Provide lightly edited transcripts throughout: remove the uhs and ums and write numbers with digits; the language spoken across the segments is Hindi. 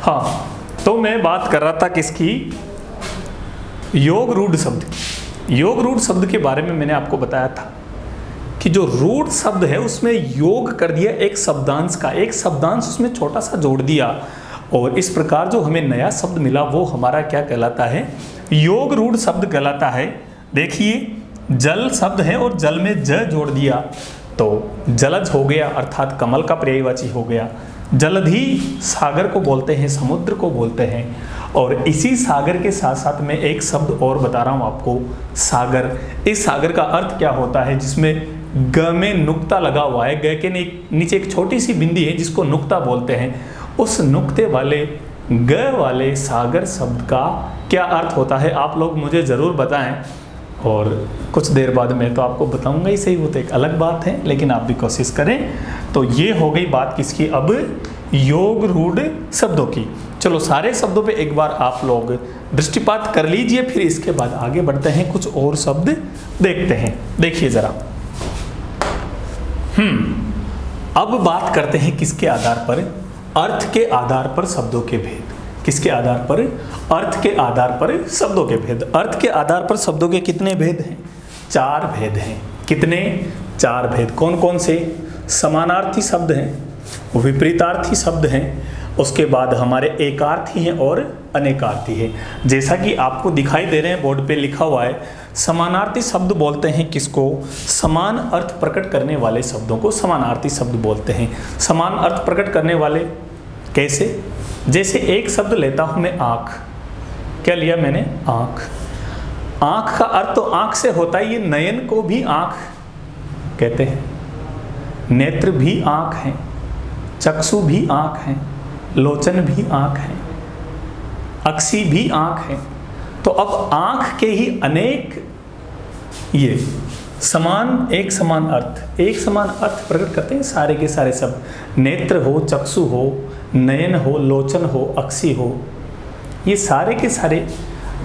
हाँ, तो मैं बात कर रहा था किसकी, योग रूढ़ शब्द की। योग रूढ़ शब्द के बारे में मैंने आपको बताया था कि जो रूढ़ शब्द है उसमें योग कर दिया एक शब्दांश का, एक शब्दांश उसमें छोटा सा जोड़ दिया, और इस प्रकार जो हमें नया शब्द मिला वो हमारा क्या कहलाता है, योग रूढ़ शब्द कहलाता है। देखिए जल शब्द है और जल में ज जोड़ दिया तो जलज हो गया, अर्थात कमल का पर्यायवाची हो गया। जलधि सागर को बोलते हैं, समुद्र को बोलते हैं। और इसी सागर के साथ साथ मैं एक शब्द और बता रहा हूँ आपको, सागर। इस सागर का अर्थ क्या होता है, जिसमें ग में नुक्ता लगा हुआ है, ग के नीचे एक छोटी सी बिंदी है जिसको नुक्ता बोलते हैं। उस नुक्ते वाले ग वाले सागर शब्द का क्या अर्थ होता है, आप लोग मुझे ज़रूर बताएं। और कुछ देर बाद मैं तो आपको बताऊंगा ही सही, वो तो एक अलग बात है, लेकिन आप भी कोशिश करें। तो ये हो गई बात किसकी, अब योग रूढ़ शब्दों की। चलो सारे शब्दों पे एक बार आप लोग दृष्टिपात कर लीजिए, फिर इसके बाद आगे बढ़ते हैं, कुछ और शब्द देखते हैं। देखिए जरा, अब बात करते हैं किसके आधार पर, अर्थ के आधार पर शब्दों के भेद। किसके आधार पर, अर्थ के आधार पर शब्दों के भेद। अर्थ के आधार पर शब्दों के कितने भेद हैं, 4 भेद हैं। कितने, 4 भेद। कौन कौन से, समानार्थी शब्द हैं, विपरीतार्थी शब्द हैं, उसके बाद हमारे एकार्थी हैं और अनेकार्थी हैं। जैसा कि आपको दिखाई दे रहे हैं बोर्ड पे लिखा हुआ है, समानार्थी शब्द बोलते हैं किसको, समान अर्थ प्रकट करने वाले शब्दों को समानार्थी शब्द बोलते हैं। समान अर्थ प्रकट करने वाले कैसे, जैसे एक शब्द लेता हूं मैं आँख, क्या लिया मैंने, आँख। आँख का अर्थ तो आँख से होता है, ये नयन को भी आँख कहते हैं, नेत्र भी आँख हैं, चक्षु भी आँख हैं, लोचन भी आँख हैं, अक्षी भी आँख है। तो अब आँख के ही अनेक ये समान, एक समान अर्थ प्रकट करते हैं सारे के सारे शब्द। नेत्र हो, चक्षु हो, नयन हो, लोचन हो, अक्षी हो, ये सारे के सारे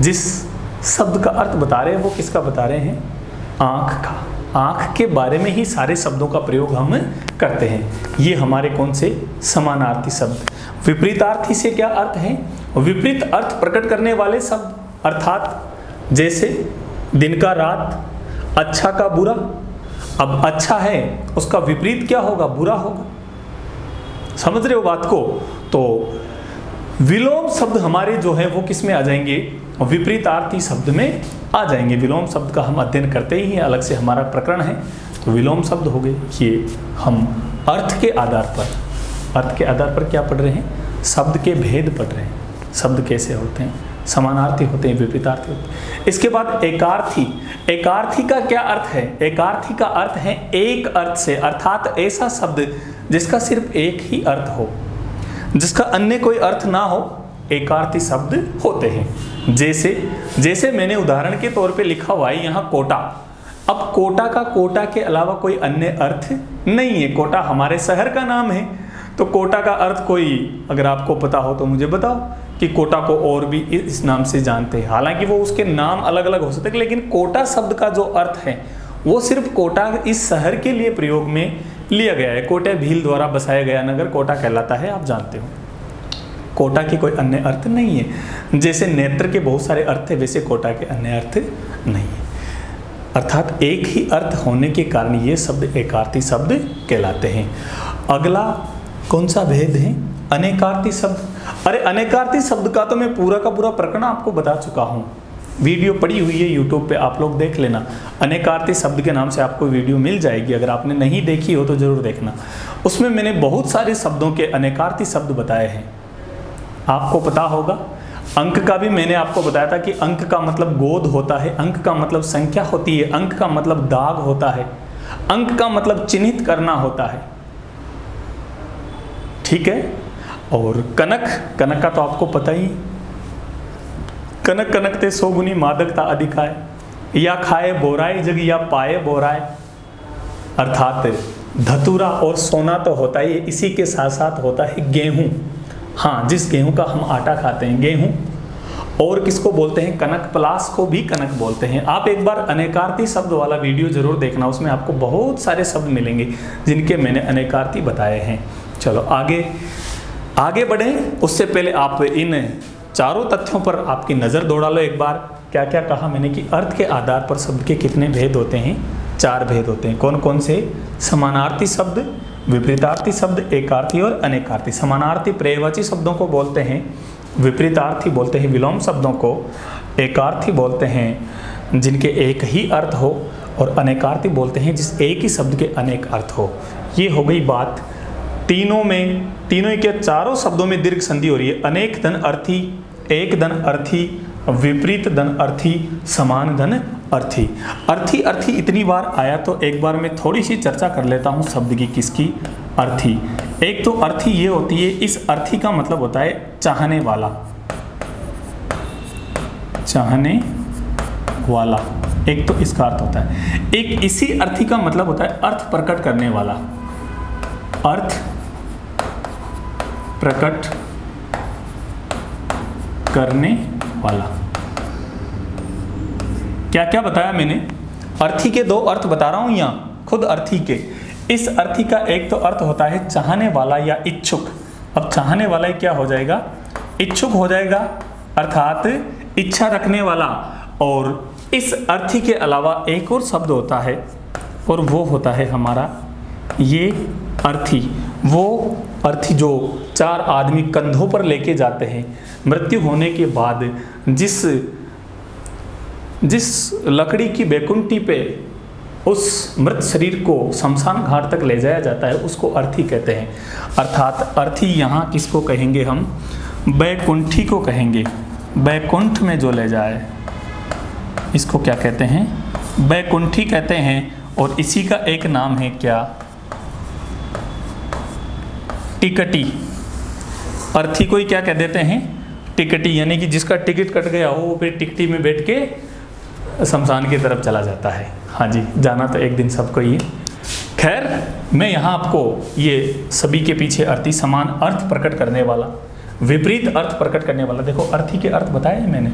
जिस शब्द का अर्थ बता रहे हैं वो किसका बता रहे हैं, आँख का। आँख के बारे में ही सारे शब्दों का प्रयोग हम करते हैं। ये हमारे कौन से, समानार्थी शब्द। विपरीतार्थी से क्या अर्थ है, विपरीत अर्थ प्रकट करने वाले शब्द, अर्थात जैसे दिन का रात, अच्छा का बुरा। अब अच्छा है उसका विपरीत क्या होगा, बुरा होगा। समझ रहे हो बात को। तो विलोम शब्द हमारे जो है वो किस में आ जाएंगे, विपरीतार्थी शब्द में आ जाएंगे। विलोम शब्द का हम अध्ययन करते ही हैं, अलग से हमारा प्रकरण है। तो विलोम शब्द हो गए। ये हम अर्थ के आधार पर क्या पढ़ रहे हैं, शब्द के भेद पढ़ रहे हैं। शब्द कैसे होते हैं, समानार्थी होते हैं, विपरीतार्थी होते हैं। इसके बाद एकार्थी। एकार्थी का क्या अर्थ है, एकार्थी का अर्थ है एक अर्थ से, अर्थात ऐसा शब्द जिसका सिर्फ एक ही अर्थ हो, जिसका अन्य कोई अर्थ ना हो, एकार्थी शब्द होते हैं। जैसे मैंने उदाहरण के तौर पे लिखा हुआ है यहाँ कोटा। अब कोटा के अलावा कोई अन्य अर्थ नहीं है। कोटा हमारे शहर का नाम है, तो कोटा का अर्थ कोई अगर आपको पता हो तो मुझे बताओ कि कोटा को और भी इस नाम से जानते हैं। हालांकि वो उसके नाम अलग अलग हो सकते हैं, लेकिन कोटा शब्द का जो अर्थ है वो सिर्फ कोटा इस शहर के लिए प्रयोग में लिया गया है। कोटे भील द्वारा बसाया गया नगर कोटा कहलाता है, आप जानते हो। कोटा की कोई अन्य अर्थ नहीं है। जैसे नेत्र के बहुत सारे अर्थ है, वैसे कोटा के अन्य अर्थ नहीं है। अर्थात एक ही अर्थ होने के कारण ये शब्द एकार्थी शब्द कहलाते हैं। अगला कौन सा भेद है, अनेकार्थी शब्द। अरे अनेकार्थी शब्द का तो मैं पूरा का पूरा प्रकरण आपको बता चुका हूँ, वीडियो पड़ी हुई है यूट्यूब पे, आप लोग देख लेना। अनेकार्थी शब्द के नाम से आपको वीडियो मिल जाएगी, अगर आपने नहीं देखी हो तो जरूर देखना। उसमें मैंने बहुत सारे शब्दों के अनेकार्थी शब्द बताए हैं, आपको पता होगा। अंक का भी मैंने आपको बताया था कि अंक का मतलब गोद होता है, अंक का मतलब संख्या होती है, अंक का मतलब दाग होता है, अंक का मतलब चिन्हित करना होता है, ठीक है। और कनक का तो आपको पता ही, कनक कनकते 100 गुनी मादकता अधिक आए, या खाए बोराए जग या पाए बोराए। अर्थात धतूरा और सोना तो होता ही, इसी के साथ साथ होता है गेहूं। हाँ, जिस गेहूं का हम आटा खाते हैं, गेहूं। और किसको बोलते हैं, कनक। पलास को भी कनक बोलते हैं। आप एक बार अनेकार्थी शब्द वाला वीडियो जरूर देखना, उसमें आपको बहुत सारे शब्द मिलेंगे जिनके मैंने अनेकार्थी बताए हैं। चलो आगे आगे बढ़ें उससे पहले आप इन चारों तथ्यों पर आपकी नज़र दौड़ा लो एक बार। क्या क्या कहा मैंने कि अर्थ के आधार पर शब्द के कितने भेद होते हैं? 4 भेद होते हैं। कौन कौन से? समानार्थी शब्द, विपरीतार्थी शब्द, एकार्थी और अनेकार्थी। समानार्थी पर्यायवाची शब्दों को बोलते हैं, विपरीतार्थी बोलते हैं विलोम शब्दों को, एकार्थी बोलते हैं जिनके एक ही अर्थ हो, और अनेकार्थी बोलते हैं जिस एक ही शब्द के अनेक अर्थ हो। ये हो गई बात। तीनों के चारों शब्दों में दीर्घ संधि हो रही है। अनेक धन अर्थी, एक धन अर्थी, विपरीत धन अर्थी, समान धन अर्थी। अर्थी अर्थी इतनी बार आया तो एक बार मैं थोड़ी सी चर्चा कर लेता हूँ शब्द की। किसकी? अर्थी। एक तो अर्थी ये होती है, इस अर्थी का मतलब होता है चाहने वाला, चाहने वाला, एक तो इसका अर्थ होता है। एक इसी अर्थी का मतलब होता है अर्थ प्रकट करने वाला, अर्थ प्रकट करने वाला। क्या क्या बताया मैंने? अर्थी के 2 अर्थ बता रहा हूं यहां, खुद अर्थी के। इस अर्थी का एक तो अर्थ होता है चाहने वाला या इच्छुक। अब चाहने वाला क्या हो जाएगा? इच्छुक हो जाएगा, अर्थात इच्छा रखने वाला। और इस अर्थी के अलावा एक और शब्द होता है, और वो होता है हमारा ये अर्थी। वो अर्थी जो 4 आदमी कंधों पर लेके जाते हैं, मृत्यु होने के बाद जिस लकड़ी की बैकुंठी पे उस मृत शरीर को शमशान घाट तक ले जाया जाता है, उसको अर्थी कहते हैं। अर्थात अर्थी यहाँ किसको कहेंगे हम? बैकुंठी को कहेंगे। बैकुंठ में जो ले जाए इसको क्या कहते हैं? बैकुंठी कहते हैं। और इसी का एक नाम है क्या? टिकटी। अर्थी को ही क्या कह देते हैं? टिकटी। यानी कि जिसका टिकट कट गया हो वो फिर टिकटी में बैठ के शमशान की तरफ चला जाता है। हाँ जी, जाना तो एक दिन सबको ही है। खैर, मैं यहाँ आपको ये सभी के पीछे अर्थी, समान अर्थ प्रकट करने वाला, विपरीत अर्थ प्रकट करने वाला। देखो अर्थी के अर्थ बताए हैं मैंने,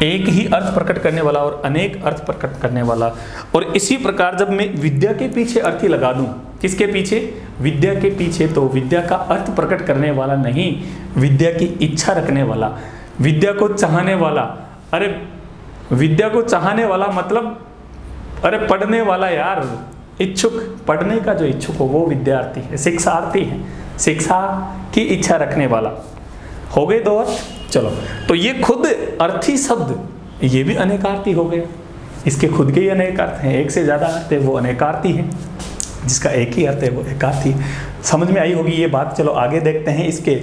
एक ही अर्थ प्रकट करने वाला और अनेक अर्थ प्रकट करने वाला। और इसी प्रकार जब मैं विद्या के पीछे अर्थी लगा दूं, किसके पीछे? विद्या के पीछे, तो विद्या का अर्थ प्रकट करने वाला नहीं, विद्या की इच्छा रखने वाला, विद्या को चाहने वाला। अरे विद्या को चाहने वाला मतलब अरे पढ़ने वाला यार, इच्छुक, पढ़ने का जो इच्छुक हो वो विद्यार्थी है, शिक्षार्थी है, शिक्षा की इच्छा रखने वाला। हो गए 2 अर्थ। चलो, तो ये खुद अर्थी शब्द ये भी अनेकार्थी हो गया। इसके खुद के ही अनेक अर्थ हैं, एक से ज़्यादा अर्थ है वो अनेकार्थी है, जिसका एक ही अर्थ है वो एकार्थी। समझ में आई होगी ये बात। चलो आगे देखते हैं इसके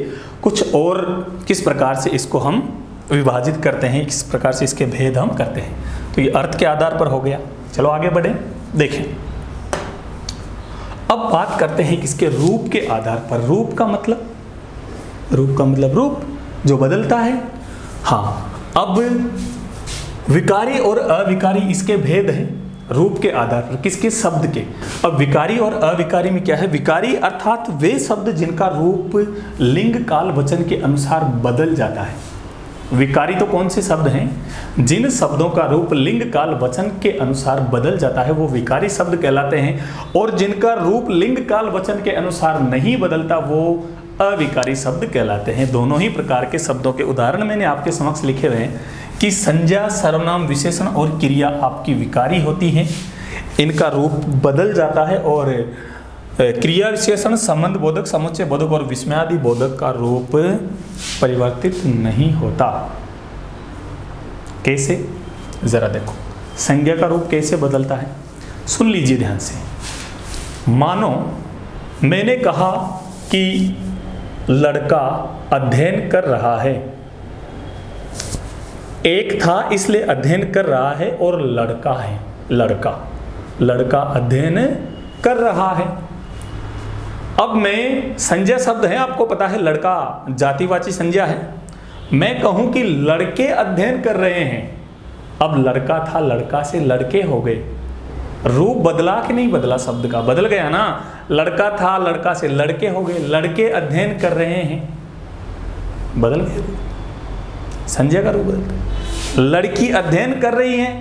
कुछ और, किस प्रकार से इसको हम विभाजित करते हैं, किस प्रकार से इसके भेद हम करते हैं। तो ये अर्थ के आधार पर हो गया। चलो आगे बढ़े, देखें। अब बात करते हैं किसके? रूप के आधार पर। रूप का मतलब रूप जो बदलता है। हाँ, अब विकारी और अविकारी इसके भेद हैं रूप के आधार पर, किसके? शब्द के। अब विकारी और अविकारी में क्या है? विकारी अर्थात वे शब्द जिनका रूप लिंग काल वचन के अनुसार बदल जाता है। विकारी तो कौन से शब्द हैं? जिन शब्दों का रूप लिंग काल वचन के अनुसार बदल जाता है वो विकारी शब्द कहलाते हैं, और जिनका रूप लिंग काल वचन के अनुसार नहीं बदलता वो अविकारी शब्द कहलाते हैं। दोनों ही प्रकार के शब्दों के उदाहरण मैंने आपके समक्ष लिखे हुए हैं कि संज्ञा, सर्वनाम, विशेषण और क्रिया आपकी विकारी होती हैं, इनका रूप बदल जाता है, और क्रिया, विशेषण, संबंध बोधक, समुच्चय बोधक और विस्मयादि बोधक का रूप परिवर्तित नहीं होता। कैसे? जरा देखो, संज्ञा का रूप कैसे बदलता है, सुन लीजिए ध्यान से। मानो मैंने कहा कि लड़का अध्ययन कर रहा है। एक था इसलिए अध्ययन कर रहा है, और लड़का है, लड़का अध्ययन कर रहा है। अब मैं, संज्ञा शब्द है, आपको पता है लड़का जातिवाची संज्ञा है। मैं कहूं कि लड़के अध्ययन कर रहे हैं। अब लड़का था, लड़का से लड़के हो गए। रूप बदला कि नहीं बदला? शब्द का बदल गया ना। लड़का था, लड़का से लड़के हो गए, लड़के अध्ययन कर रहे हैं, बदल गए, संज्ञा का रूप बदल। लड़की अध्ययन कर रही है,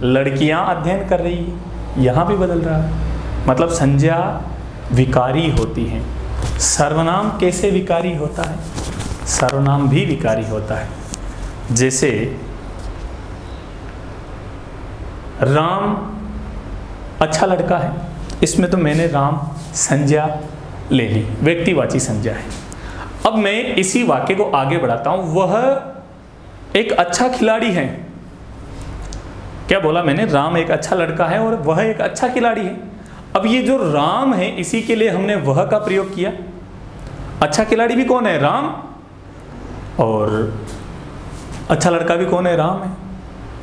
लड़कियां अध्ययन कर रही है, यहां भी बदल रहा है। मतलब संज्ञा विकारी होती हैं। सर्वनाम कैसे विकारी होता है? सर्वनाम भी विकारी होता है। जैसे राम अच्छा लड़का है, इसमें तो मैंने राम संज्ञा ले ली, व्यक्तिवाची संज्ञा है। अब मैं इसी वाक्य को आगे बढ़ाता हूं, वह एक अच्छा खिलाड़ी है। क्या बोला मैंने? राम एक अच्छा लड़का है और वह एक अच्छा खिलाड़ी है। अब ये जो राम है इसी के लिए हमने वह का प्रयोग किया। अच्छा खिलाड़ी भी कौन है? राम। और अच्छा लड़का भी कौन है? राम है।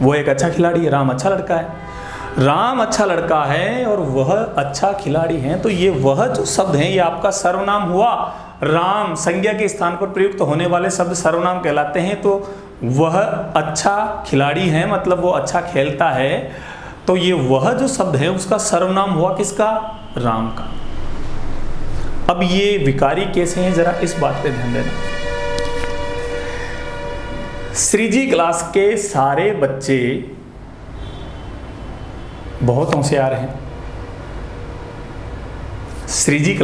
वो एक अच्छा खिलाड़ी है, राम अच्छा लड़का है। राम अच्छा लड़का है और वह अच्छा खिलाड़ी है, तो ये वह जो शब्द है ये आपका सर्वनाम हुआ। राम संज्ञा के स्थान पर प्रयुक्त होने वाले शब्द सर्वनाम कहलाते हैं। तो वह अच्छा खिलाड़ी है मतलब वो अच्छा खेलता है, तो ये वह जो शब्द है उसका सर्वनाम हुआ किसका? राम का। अब ये विकारी कैसे हैं, जरा इस बात पे ध्यान देना। श्रीजी क्लास के सारे बच्चे बहुत होशियार हैं। श्रीजी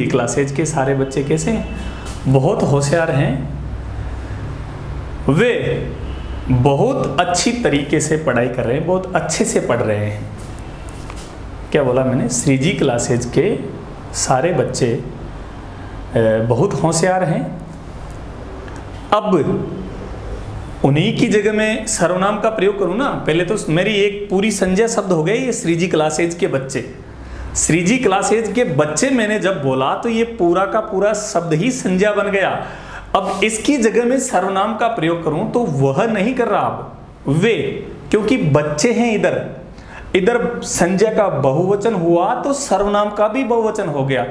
क्लासेज के सारे बच्चे कैसे हैं? बहुत होशियार हैं। वे बहुत अच्छी तरीके से पढ़ाई कर रहे हैं, बहुत अच्छे से पढ़ रहे हैं। क्या बोला मैंने? श्रीजी क्लासेज के सारे बच्चे बहुत होशियार हैं। अब उन्हीं की जगह मैं सर्वनाम का प्रयोग करूं ना, पहले तो मेरी एक पूरी संज्ञा शब्द हो गई ये श्रीजी क्लासेज के बच्चे। श्रीजी क्लासेज के बच्चे मैंने जब बोला तो ये पूरा का पूरा शब्द ही संज्ञा बन गया। अब इसकी जगह में सर्वनाम का प्रयोग करूं तो वह नहीं कर रहा, अब वे, क्योंकि बच्चे हैं। इधर संज्ञा का बहुवचन हुआ तो सर्वनाम का भी बहुवचन हो गया,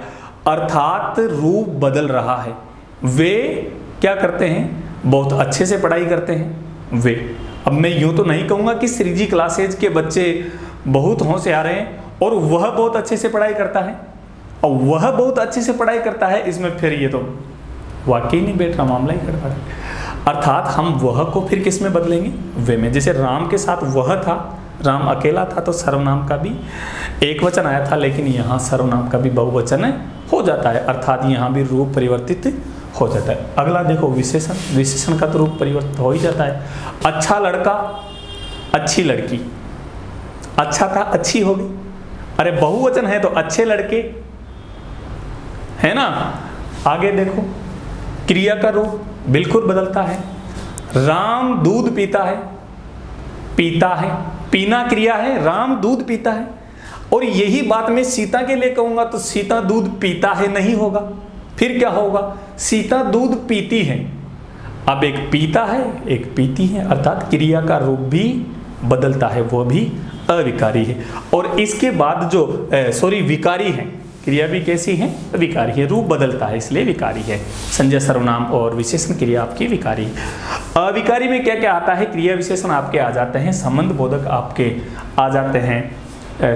अर्थात रूप बदल रहा है। वे क्या करते हैं? बहुत अच्छे से पढ़ाई करते हैं वे। अब मैं यूं तो नहीं कहूंगा कि श्रीजी क्लासेज के बच्चे बहुत होशियार हैं और वह बहुत अच्छे से पढ़ाई करता है, और वह बहुत अच्छे से पढ़ाई करता है, इसमें फिर ये तो वाकई नहीं बैठ रहा, मामला ही गड़बड़ है। अर्थात हम वह को फिर किस में बदलेंगे? वे में। जैसे राम के साथ वह था, राम अकेला था तो सर्वनाम का भी एक वचन आया था, लेकिन यहाँ सर्वनाम का भी बहुवचन हो जाता है, अर्थात यहाँ भी रूप परिवर्तित हो जाता है। अगला देखो विशेषण का तो रूप परिवर्तित हो ही जाता है। अच्छा लड़का, अच्छी लड़की, अच्छा था अच्छी होगी। अरे बहुवचन है तो अच्छे लड़के, है ना। आगे देखो क्रिया का रूप बिल्कुल बदलता है। राम दूध पीता है, पीना क्रिया है, राम दूध पीता है। और यही बात मैं सीता के लिए कहूंगा तो सीता दूध पीता है नहीं होगा, फिर क्या होगा? सीता दूध पीती है। अब एक पीता है एक पीती है, अर्थात क्रिया का रूप भी बदलता है, वो भी अविकारी है। और इसके बाद जो विकारी है, क्रिया भी कैसी है? विकारी है, रूप बदलता है इसलिए विकारी है। संज्ञा सर्वनाम और विशेषण क्रिया आपकी विकारी है। अविकारी में क्या क्या आता है? क्रिया विशेषण आपके आ जाते हैं, संबंध बोधक आपके आ जाते हैं,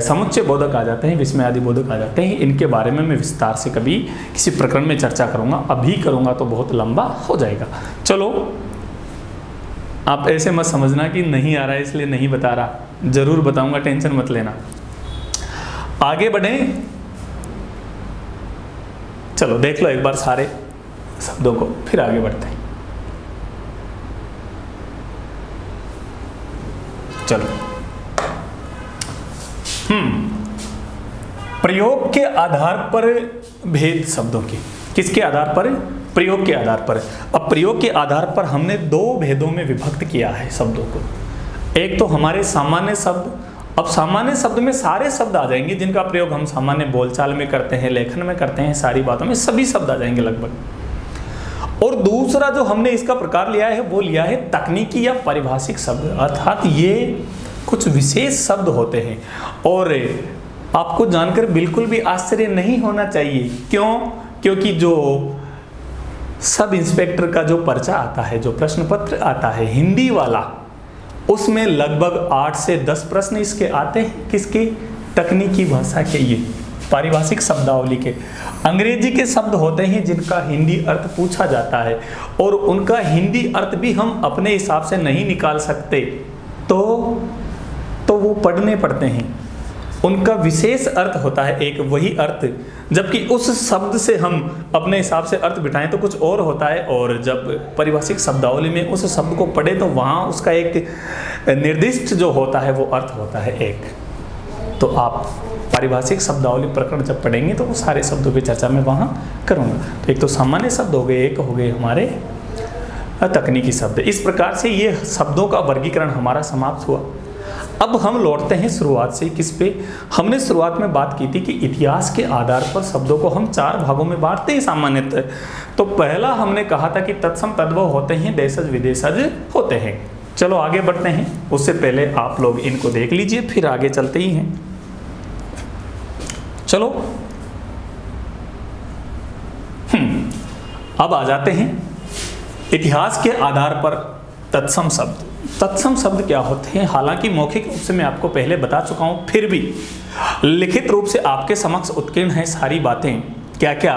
समुच्चय बोधक आ जाते हैं, विस्मय आदि बोधक आ जाते हैं। इनके बारे में मैं विस्तार से कभी किसी प्रकरण में चर्चा करूंगा, अभी करूंगा तो बहुत लंबा हो जाएगा। चलो, आप ऐसे मत समझना कि नहीं आ रहा है इसलिए नहीं बता रहा, जरूर बताऊंगा, टेंशन मत लेना। आगे बढ़े, चलो देख लो एक बार सारे शब्दों को, फिर आगे बढ़ते हैं। चलो, प्रयोग के आधार पर भेद शब्दों के, किसके आधार पर? प्रयोग के आधार पर। अब प्रयोग के आधार पर हमने दो भेदों में विभक्त किया है शब्दों को। एक तो हमारे सामान्य शब्द, अब सामान्य शब्द में सारे शब्द आ जाएंगे जिनका प्रयोग हम सामान्य बोलचाल में करते हैं, लेखन में करते हैं, सारी बातों में सभी शब्द आ जाएंगे लगभग। और दूसरा जो हमने इसका प्रकार लिया है वो लिया है तकनीकी या पारिभाषिक शब्द, अर्थात ये कुछ विशेष शब्द होते हैं। और आपको जानकर बिल्कुल भी आश्चर्य नहीं होना चाहिए। क्यों? क्योंकि जो सब इंस्पेक्टर का जो पर्चा आता है, जो प्रश्न पत्र आता है हिंदी वाला, उसमें लगभग 8 से 10 प्रश्न इसके आते हैं, किसके? तकनीकी भाषा के, ये पारिभाषिक शब्दावली के। अंग्रेजी के शब्द होते हैं जिनका हिंदी अर्थ पूछा जाता है और उनका हिंदी अर्थ भी हम अपने हिसाब से नहीं निकाल सकते, तो वो पढ़ने पड़ते हैं। उनका विशेष अर्थ होता है एक वही अर्थ, जबकि उस शब्द से हम अपने हिसाब से अर्थ बिठाएं तो कुछ और होता है, और जब पारिभाषिक शब्दावली में उस शब्द को पढ़े तो वहाँ उसका एक निर्दिष्ट जो होता है वो अर्थ होता है एक। तो आप पारिभाषिक शब्दावली प्रकरण जब पढ़ेंगे तो वो सारे शब्दों की चर्चा मैं वहाँ करूँगा। तो एक तो सामान्य शब्द हो गए, एक हो गए हमारे तकनीकी शब्द। इस प्रकार से ये शब्दों का वर्गीकरण हमारा समाप्त हुआ। अब हम लौटते हैं शुरुआत से, किस पे? हमने शुरुआत में बात की थी कि इतिहास के आधार पर शब्दों को हम 4 भागों में बांटते हैं सामान्यतः। तो पहला हमने कहा था कि तत्सम तद्भव होते हैं, देशज विदेशज होते हैं। चलो आगे बढ़ते हैं, उससे पहले आप लोग इनको देख लीजिए, फिर आगे चलते ही हैं। चलो अब आ जाते हैं इतिहास के आधार पर तत्सम शब्द। तत्सम शब्द क्या होते हैं? हालांकि मौखिक रूप से मैं आपको पहले बता चुका हूं, फिर भी लिखित रूप से आपके समक्ष उत्कीर्ण है सारी बातें। क्या क्या?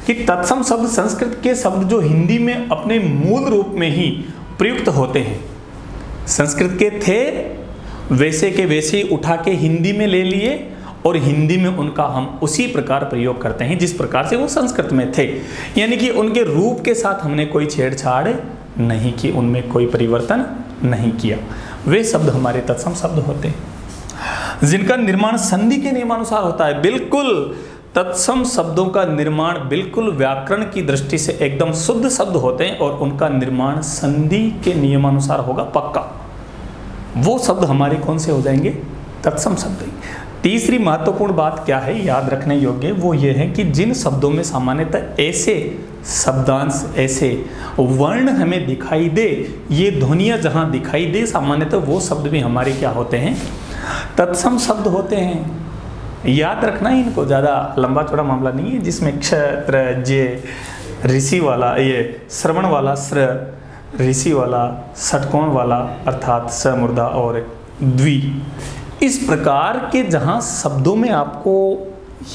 कि तत्सम शब्द संस्कृत के शब्द जो हिंदी में अपने मूल रूप में ही प्रयुक्त होते हैं, संस्कृत के थे वैसे के वैसे ही उठा के हिंदी में ले लिए, और हिंदी में उनका हम उसी प्रकार प्रयोग करते हैं जिस प्रकार से वो संस्कृत में थे। यानी कि उनके रूप के साथ हमने कोई छेड़छाड़ नहीं की, उनमें कोई परिवर्तन नहीं किया। वे शब्द हमारे तत्सम शब्द होते हैं जिनका निर्माण संधि के नियमानुसार होता है। बिल्कुल तत्सम शब्दों का निर्माण बिल्कुल व्याकरण की दृष्टि से एकदम शुद्ध शब्द होते हैं, और उनका निर्माण संधि के नियमानुसार होगा पक्का। वो शब्द हमारे कौन से हो जाएंगे? तत्सम शब्द। तीसरी महत्वपूर्ण बात क्या है याद रखने योग्य, वो ये है कि जिन शब्दों में सामान्यतः ऐसे शब्दांश, ऐसे वर्ण हमें दिखाई दे, ये ध्वनियाँ जहाँ दिखाई दे, सामान्यतः वो शब्द भी हमारे क्या होते हैं? तत्सम शब्द होते हैं। याद रखना है इनको, ज़्यादा लंबा चौड़ा मामला नहीं है, जिसमें क्षत्र जे ऋषि वाला, ये श्रवण वाला श्र, ऋषि वाला, षटकोण वाला अर्थात स मूर्धा और द्वि, इस प्रकार के जहाँ शब्दों में आपको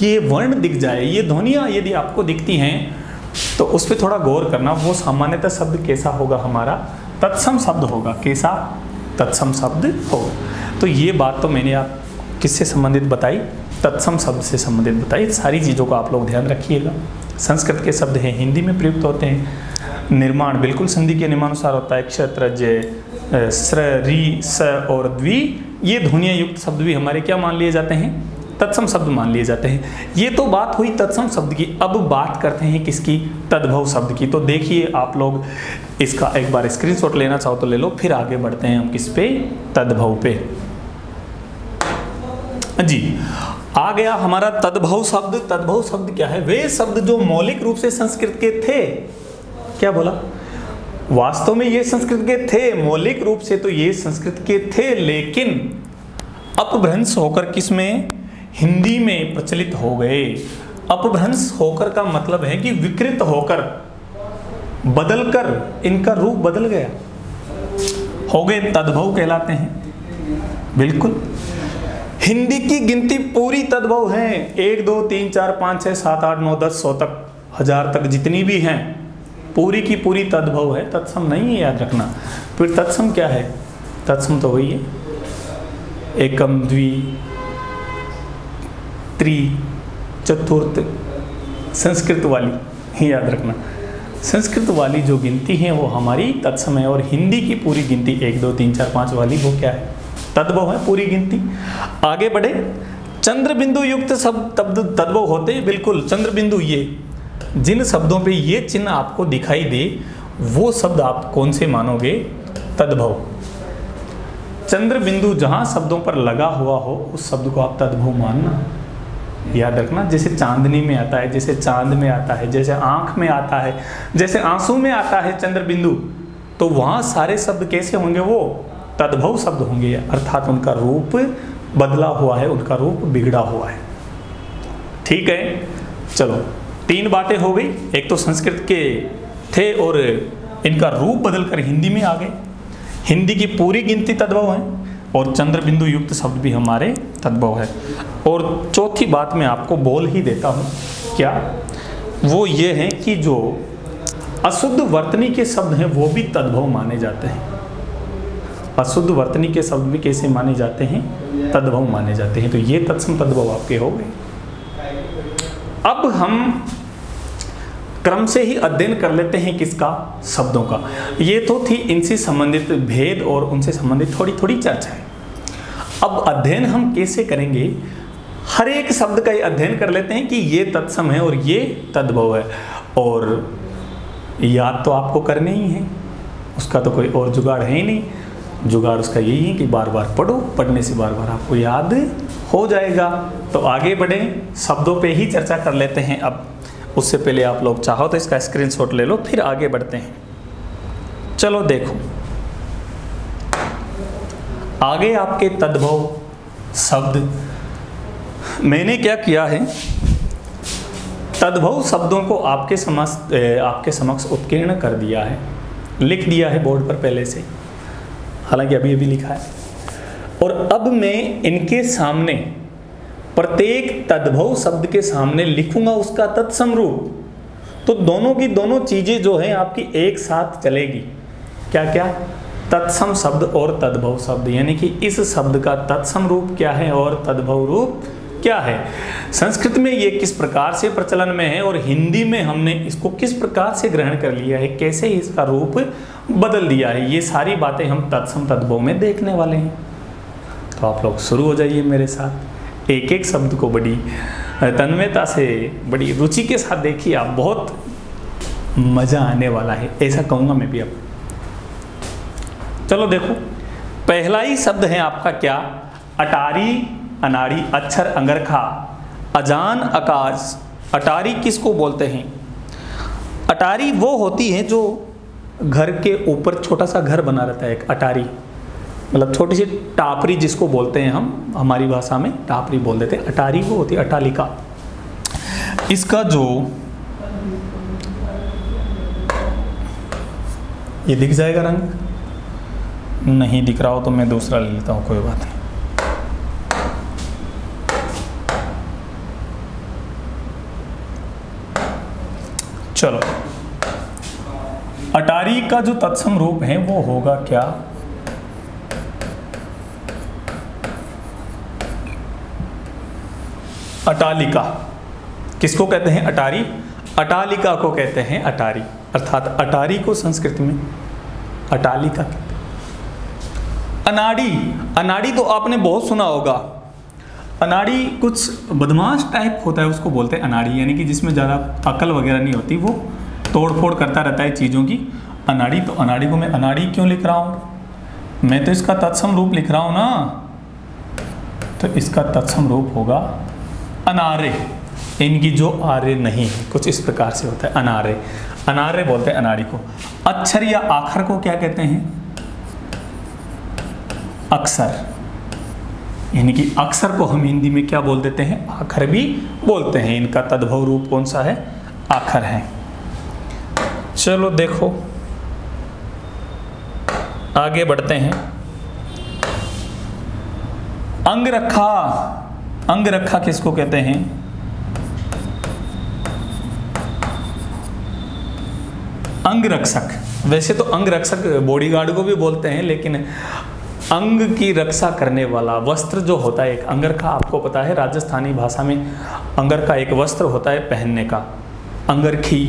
ये वर्ण दिख जाए, ये ध्वनियाँ यदि आपको दिखती हैं, तो उस पर थोड़ा गौर करना। वो सामान्यतः शब्द कैसा होगा? हमारा तत्सम शब्द होगा। कैसा? तत्सम शब्द होगा। तो ये बात तो मैंने आप किससे संबंधित बताई? तत्सम शब्द से संबंधित बताई। सारी चीज़ों का आप लोग ध्यान रखिएगा। संस्कृत के शब्द हैं, हिंदी में प्रयुक्त होते हैं। निर्माण बिल्कुल संधि के नियमानुसार होता है। क्षत्र जय स्र री स और द्वि, ये ध्वनिया युक्त शब्द भी हमारे क्या मान लिए जाते हैं? तत्सम शब्द मान लिए जाते हैं। ये तो बात हुई तत्सम शब्द की। अब बात करते हैं किसकी? तद्भव शब्द की। तो देखिए आप लोग इसका एक बार स्क्रीनशॉट लेना चाहो तो ले लो, फिर आगे बढ़ते हैं हम किस पे? तद्भव पे। जी आ गया हमारा तद्भव शब्द। तद्भव शब्द क्या है? वे शब्द जो मौलिक रूप से संस्कृत के थे। क्या बोला? वास्तव में ये संस्कृत के थे, मौलिक रूप से तो ये संस्कृत के थे, लेकिन अपभ्रंश होकर किसमें? हिंदी में प्रचलित हो गए। अपभ्रंश होकर का मतलब है कि विकृत होकर, बदलकर इनका रूप बदल गया, हो गए तद्भव कहलाते हैं। बिल्कुल हिंदी की गिनती पूरी तद्भव है। 1 2 3 4 5 6 7 8 9 10 100 तक, 1000 तक जितनी भी हैं, पूरी की पूरी तद्भव है, तत्सम नहीं है, याद रखना। फिर तत्सम क्या है? तत्सम तो वही है, एकम द्वि त्रि चतुर्थ, संस्कृत वाली, याद रखना। संस्कृत वाली जो गिनती है वो हमारी तत्सम है, और हिंदी की पूरी गिनती 1 2 3 4 5 वाली वो क्या है? तद्भव है, पूरी गिनती। आगे बढ़े। चंद्र बिंदु युक्त शब्द तद्भव होते हैं। बिल्कुल चंद्र बिंदु, ये जिन शब्दों पे ये चिन्ह आपको दिखाई दे वो शब्द आप कौन से मानोगे? तद्भव। चंद्र बिंदु जहां शब्दों पर लगा हुआ हो उस शब्द को आप तद्भव मानना, याद रखना। जैसे चांदनी में आता है, जैसे चांद में आता है, जैसे आंख में आता है, जैसे आंसू में आता है चंद्र बिंदु, तो वहां सारे शब्द कैसे होंगे? वो तद्भव शब्द होंगे, अर्थात उनका रूप बदला हुआ है, उनका रूप बिगड़ा हुआ है। ठीक है, चलो 3 बातें हो गई। एक तो संस्कृत के थे और इनका रूप बदलकर हिंदी में आ गए, हिंदी की पूरी गिनती तद्भव है, और चंद्र बिंदु युक्त शब्द भी हमारे तद्भव है। और चौथी बात मैं आपको बोल ही देता हूँ, क्या? वो ये है कि जो अशुद्ध वर्तनी के शब्द हैं वो भी तद्भव माने जाते हैं। अशुद्ध वर्तनी के शब्द भी कैसे माने जाते हैं? तद्भव माने जाते हैं। तो ये तत्सम तद्भव आपके हो गए। अब हम क्रम से ही अध्ययन कर लेते हैं किसका, शब्दों का। ये तो थी इनसे संबंधित भेद और उनसे संबंधित थोड़ी थोड़ी चर्चा है। अब अध्ययन हम कैसे करेंगे, हर एक शब्द का ये अध्ययन कर लेते हैं कि ये तत्सम है और ये तद्भव है। और याद तो आपको करने ही है, उसका तो कोई और जुगाड़ है ही नहीं। जुगाड़ उसका यही है कि बार बार पढ़ो, पढ़ने से बार बार आपको याद हो जाएगा। तो आगे बढ़े, शब्दों पे ही चर्चा कर लेते हैं। अब उससे पहले आप लोग चाहो तो इसका स्क्रीनशॉट ले लो, फिर आगे बढ़ते हैं। चलो देखो, आगे आपके तद्भव शब्द, मैंने क्या किया है, तद्भव शब्दों को आपके समक्ष उत्कीर्ण कर दिया है, लिख दिया है बोर्ड पर पहले से, हालांकि अभी अभी लिखा है। और अब मैं इनके सामने प्रत्येक तद्भव शब्द के सामने लिखूंगा उसका तत्सम रूप। तो दोनों की दोनों चीजें जो हैं आपकी एक साथ चलेगी। क्या क्या, तत्सम शब्द और तद्भव शब्द, यानी कि इस शब्द का तत्सम रूप क्या है और तद्भव रूप क्या है। संस्कृत में ये किस प्रकार से प्रचलन में है और हिंदी में हमने इसको किस प्रकार से ग्रहण कर लिया है, कैसे इसका रूप बदल दिया है, ये सारी बातें हम तत्सम तद्भव में देखने वाले हैं। तो आप लोग शुरू हो जाइए मेरे साथ, एक एक शब्द को बड़ी तन्मयता से, बड़ी रुचि के साथ देखिए आप, बहुत मजा आने वाला है, ऐसा कहूँगा मैं भी। अब चलो देखो, पहला ही शब्द है आपका क्या, अटारी, अनाड़ी, अक्षर, अंगरखा, अजान, आकाश। अटारी किसको बोलते हैं? अटारी वो होती है जो घर के ऊपर छोटा सा घर बना रहता है, एक अटारी, मतलब छोटी सी टापरी जिसको बोलते हैं हम, हमारी भाषा में टापरी बोल देते हैं। अटारी वो होती है अटालिका। इसका जो ये दिख जाएगा रंग, नहीं दिख रहा हो तो मैं दूसरा ले लेता हूँ, कोई बात नहीं। चलो, अटारी का जो तत्सम रूप है वो होगा क्या, अटालिका। किसको कहते हैं अटारी? अटालिका को कहते हैं अटारी, अर्थात अटारी को संस्कृत में अटालिका कहते हैं। अनाड़ी, अनाड़ी तो आपने बहुत सुना होगा। अनाड़ी कुछ बदमाश टाइप होता है, उसको बोलते हैं अनाड़ी, यानी कि जिसमें ज़्यादा अकल वगैरह नहीं होती, वो तोड़ फोड़ करता रहता है चीज़ों की। अनाड़ी, तो अनाड़ी को मैं अनाड़ी क्यों लिख रहा हूँ, मैं तो इसका तत्सम रूप लिख रहा हूँ ना, तो इसका तत्सम रूप होगा अनारे। इनकी जो आर्य नहीं है, कुछ इस प्रकार से होता है अनारे, अनारे बोलते हैं अनाड़ी को। अक्षर या आखर को क्या कहते हैं? अक्षर, यानी कि अक्षर को हम हिंदी में क्या बोल देते हैं? आखर भी बोलते हैं। इनका तद्भव रूप कौन सा है? आखर है। चलो देखो, आगे बढ़ते हैं। अंगरखा, अंगरखा किसको कहते हैं? अंगरक्षक। वैसे तो अंगरक्षक बॉडीगार्ड को भी बोलते हैं, लेकिन अंग की रक्षा करने वाला वस्त्र जो होता है एक अंगरखा, आपको पता है राजस्थानी भाषा में अंगरखा एक वस्त्र होता है पहनने का। अंगरखी,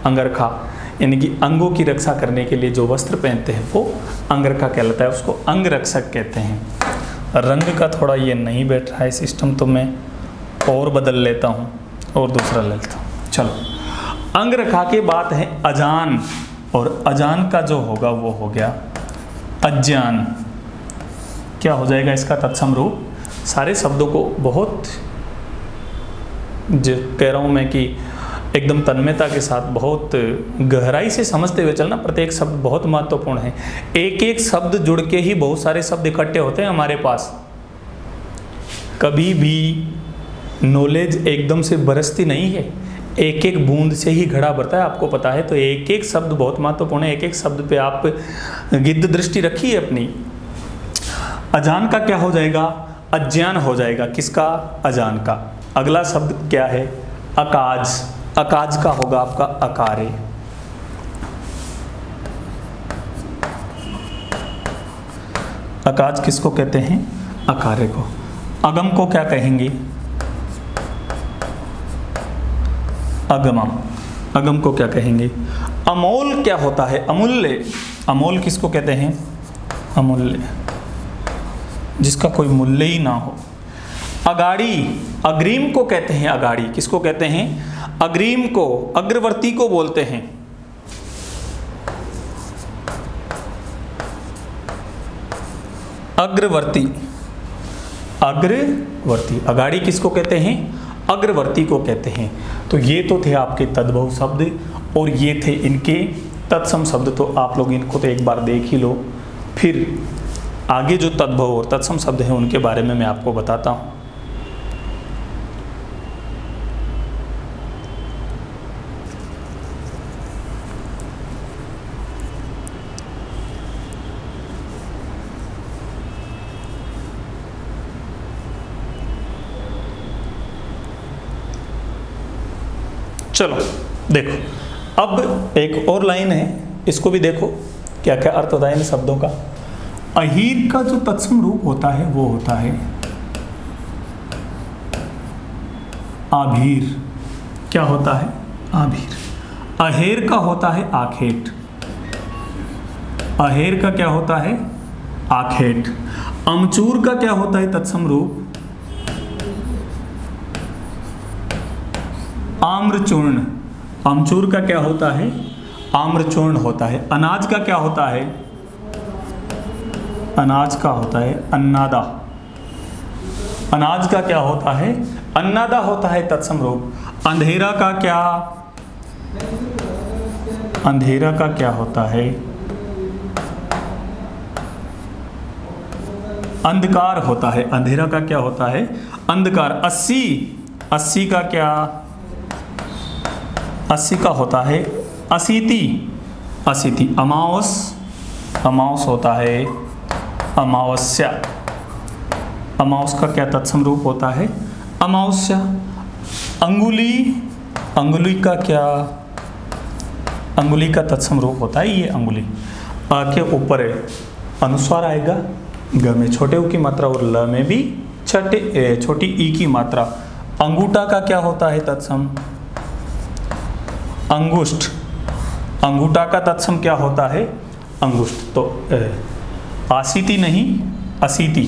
अंगरखा, यानी कि अंगों की रक्षा करने के लिए जो वस्त्र पहनते हैं वो अंगरखा कहलाता है, उसको अंगरक्षक कहते हैं। रंग का थोड़ा ये नहीं बैठ रहा है सिस्टम, तो मैं और बदल लेता हूँ और दूसरा ले लेता हूँ। चलो, अंगरखा के बाद है अजान, और अजान का जो होगा वो हो गया अज्ञान। क्या हो जाएगा इसका तत्सम रूप? सारे शब्दों को बहुत जो कह रहा हूँ मैं कि एकदम तन्मयता के साथ, बहुत गहराई से समझते हुए चलना। प्रत्येक शब्द बहुत महत्वपूर्ण है। एक एक शब्द जुड़ के ही बहुत सारे शब्द इकट्ठे होते हैं हमारे पास। कभी भी नॉलेज एकदम से बरसती नहीं है, एक एक बूंद से ही घड़ा भरता है, आपको पता है। तो एक एक शब्द बहुत महत्वपूर्ण है, एक एक शब्द पे आप गिद्ध दृष्टि रखिए अपनी। अजान का क्या हो जाएगा? अज्ञान हो जाएगा। किसका? अजान का। अगला शब्द क्या है? अकाज। अकाज का होगा आपका अकारे। अकाज किसको कहते हैं? अकारे को। अगम को क्या कहेंगे? अगमम। अगम को क्या कहेंगे? अमोल क्या होता है? अमूल्य। अमोल किसको कहते हैं? अमूल्य, जिसका कोई मूल्य ही ना हो। अगाड़ी, अग्रिम को कहते हैं अगाड़ी। किसको कहते हैं? अग्रिम को, अग्रवर्ती को बोलते हैं। अग्रवर्ती, अग्रवर्ती। अगाड़ी किसको कहते हैं? अग्रवर्ती को कहते हैं। तो ये तो थे आपके तद्भव शब्द और ये थे इनके तत्सम शब्द। तो आप लोग इनको तो एक बार देख ही लो, फिर आगे जो तद्भव और तत्सम शब्द हैं उनके बारे में मैं आपको बताता हूँ। चलो देखो, अब एक और लाइन है, इसको भी देखो क्या क्या अर्थ होता है इन शब्दों का। अहीर का जो तत्सम रूप होता है वो होता है आभीर। क्या होता है? आभीर। अहेर का होता है आखेट। अहेर का क्या होता है? आखेट। अमचूर का क्या होता है तत्सम रूप? आम्रचूर्ण। अमचूर का क्या होता है? आम्रचूर्ण होता है। अनाज का क्या होता है? अनाज का होता है अन्नादा। अनाज का क्या होता है? अन्नादा होता है तत्सम रूप। अंधेरा का क्या? अंधेरा का क्या होता है? अंधकार होता है। अंधेरा का क्या होता है? अंधकार। 80, 80 का क्या? 80 का होता है अशीति। अशीति। अमावस, अमावस होता है अमावस्या। अमावस का क्या तत्सम रूप होता है? अमावस्या। अंगुली, अंगुली का क्या? अंगुली का तत्सम रूप होता है ये अंगुली। आ के ऊपर अनुस्वार आएगा, ग में छोटे ऊ की मात्रा और ल में भी छोटी ई की मात्रा। अंगूठा का क्या होता है तत्सम? अंगुष्ठ। अंगूठा का तत्सम क्या होता है? अंगुष्ठ। तो आशीति नहीं, अशीति।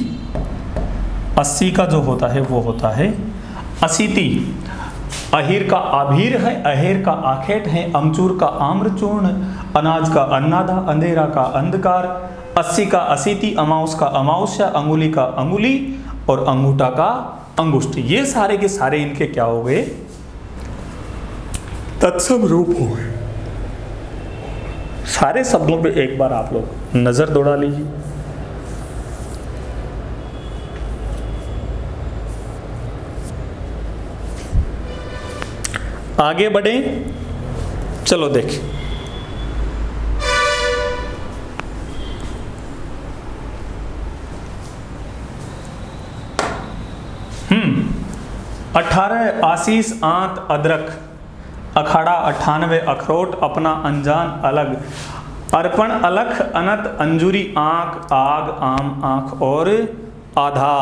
80 का जो होता है वो होता है अशीति। अहीर का आभीर है, अहेर का आखेट है, अमचूर का आम्रचूर्ण, अनाज का अन्नादा, अंधेरा का अंधकार, 80 का अशीति, अमावस का अमावस्या, अंगुली का अंगुली और अंगूठा का अंगुष्ठ। ये सारे के सारे इनके क्या हो गए? तत्सम रूप हो गए। सारे शब्दों पे एक बार आप लोग नजर दौड़ा लीजिए। आगे बढ़े, चलो देखें। अठारह आशीष आंत अदरक, अखाड़ा 98 अखरोट, अपना अनजान अलग, अर्पण अलख अनत अंजुरी आंख आग आम आंख और आधा।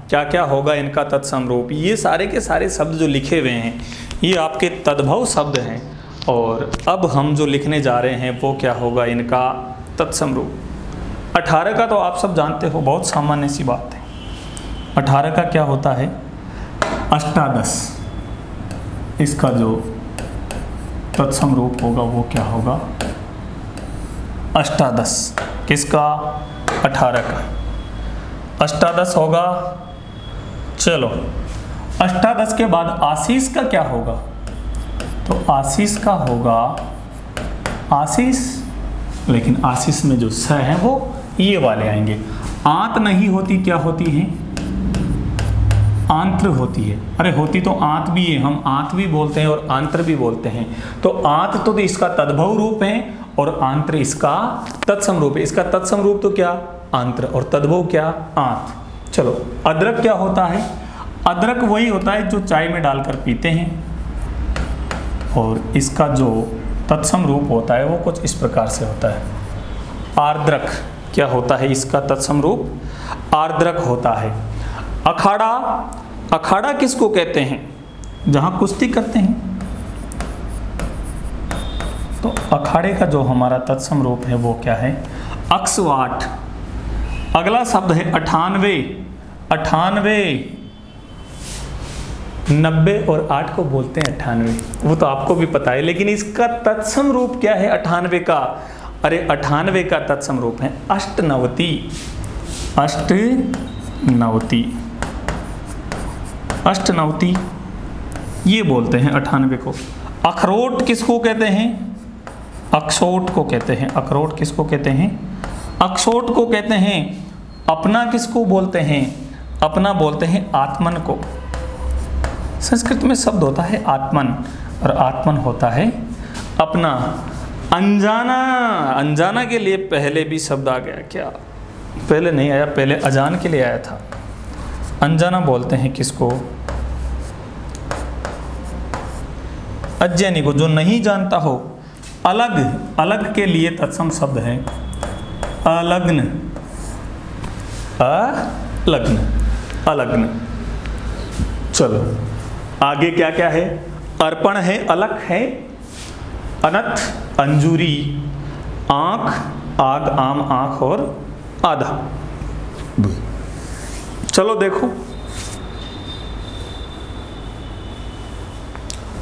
क्या क्या होगा इनका तत्सम रूप? ये सारे के सारे शब्द जो लिखे हुए हैं ये आपके तद्भव शब्द हैं। और अब हम जो लिखने जा रहे हैं वो क्या होगा इनका तत्सम रूप। 18 का तो आप सब जानते हो, बहुत सामान्य सी बात है। 18 का क्या होता है? अष्टादश। इसका जो तत्सम रूप होगा वो क्या होगा? अष्टादश। किसका? 18 का अष्टादश होगा। चलो, अष्टादश के बाद आशीष का क्या होगा? तो आशीष का होगा आशीष, लेकिन आशीष में जो स है वो ये वाले आएंगे। आंत नहीं होती, क्या होती है? आंत्र होती है। अरे होती तो आंत भी है, हम आंत भी बोलते हैं और आंत्र भी बोलते हैं। तो आंत तो इसका तद्भव रूप है और आंत्र इसका तत्सम रूप है। इसका तत्सम रूप तो क्या? आंत्र, और तद्भव क्या? आंत। चलो, अदरक क्या होता है? अदरक वही होता है जो चाय में डालकर पीते हैं, और इसका जो तत्सम रूप होता है वो कुछ इस प्रकार से होता है। आर्द्रक क्या होता है? इसका तत्सम रूप आर्द्रक होता है। अखाड़ा, अखाड़ा किसको कहते हैं? जहां कुश्ती करते हैं। तो अखाड़े का जो हमारा तत्सम रूप है वो क्या है? अक्सवाट। अगला शब्द है 98। 98 90 और 8 को बोलते हैं 98, वो तो आपको भी पता है, लेकिन इसका तत्सम रूप क्या है 98 का? अरे 98 का तत्सम रूप है अष्टनवती। अष्टनवती, अष्टनवती ये बोलते हैं 98 को। अखरोट किसको कहते हैं? अखरोट को कहते हैं। अखरोट किसको कहते हैं? अखरोट को कहते हैं। अपना किसको बोलते हैं? अपना बोलते हैं आत्मन को। संस्कृत में शब्द होता है आत्मन और आत्मन होता है अपना। अनजाना, अनजाना के लिए पहले भी शब्द आ गया क्या? पहले नहीं आया, पहले अजान के लिए आया था। अनजाना बोलते हैं किसको? अज्ञानी को, जो नहीं जानता हो। अलग, अलग के लिए तत्सम शब्द है अलग्न। अलग्न, अलग्न। चलो आगे क्या क्या है? अर्पण है, अलग है, अनथ, अंजूरी, आंख, आग, आम, आंख और आधा। चलो देखो,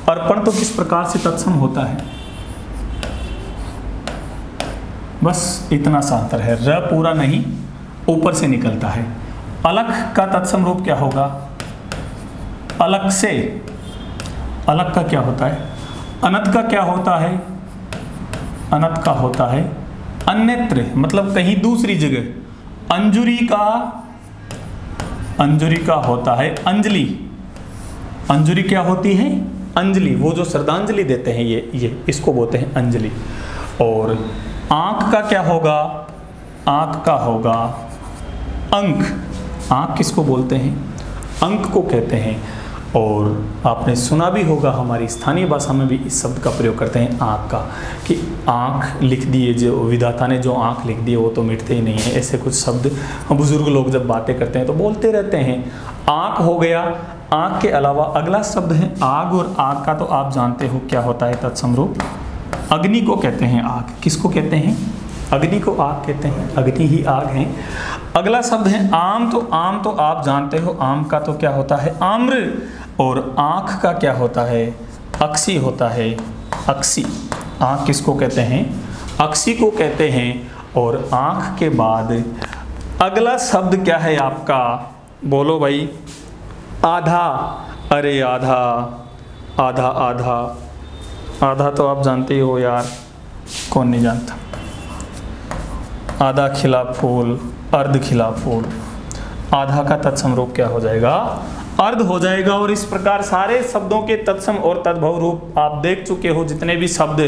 अर्पण तो किस प्रकार से तत्सम होता है, बस इतना सा अंतर है। र पूरा नहीं, ऊपर से निकलता है। अलग का तत्सम रूप क्या होगा? अलग से। अलग का क्या होता है? अनत का क्या होता है? अनत का होता है अन्यत्र, मतलब कहीं दूसरी जगह। अंजुरी का, अंजुरी का होता है अंजलि। अंजुरी क्या होती है? अंजलि, वो जो श्रद्धांजलि देते हैं ये इसको बोलते हैं अंजलि। और आंख का क्या होगा? आंख का होगा अंक। आंख किसको बोलते हैं? अंक को कहते हैं। और आपने सुना भी होगा, हमारी स्थानीय भाषा में भी इस शब्द का प्रयोग करते हैं आँख का, कि आँख लिख दिए, जो विधाता ने जो आँख लिख दिए वो तो मिटते ही नहीं है। ऐसे कुछ शब्द बुजुर्ग लोग जब बातें करते हैं तो बोलते रहते हैं। आँख हो गया। आँख के अलावा अगला शब्द है आग, और आग का तो आप जानते हो क्या होता है तत्सम रूप? अग्नि को कहते हैं आग। किसको कहते हैं? अग्नि को आग कहते हैं, अग्नि ही आग है। अगला शब्द है आम, तो आम तो आप जानते हो, आम का तो क्या होता है? आम्र। और आँख का क्या होता है? अक्सी होता है, अक्सी। आँख किसको कहते हैं? अक्सी को कहते हैं। और आँख के बाद अगला शब्द क्या है आपका? बोलो भाई। आधा। अरे आधा, आधा, आधा, आधा तो आप जानते ही हो यार, कौन नहीं जानता। आधा खिला फूल, अर्ध खिला फूल। आधा का तत्सम रूप क्या हो जाएगा? अर्ध हो जाएगा। और इस प्रकार सारे शब्दों के तत्सम और तद्भव रूप आप देख चुके हो। जितने भी शब्द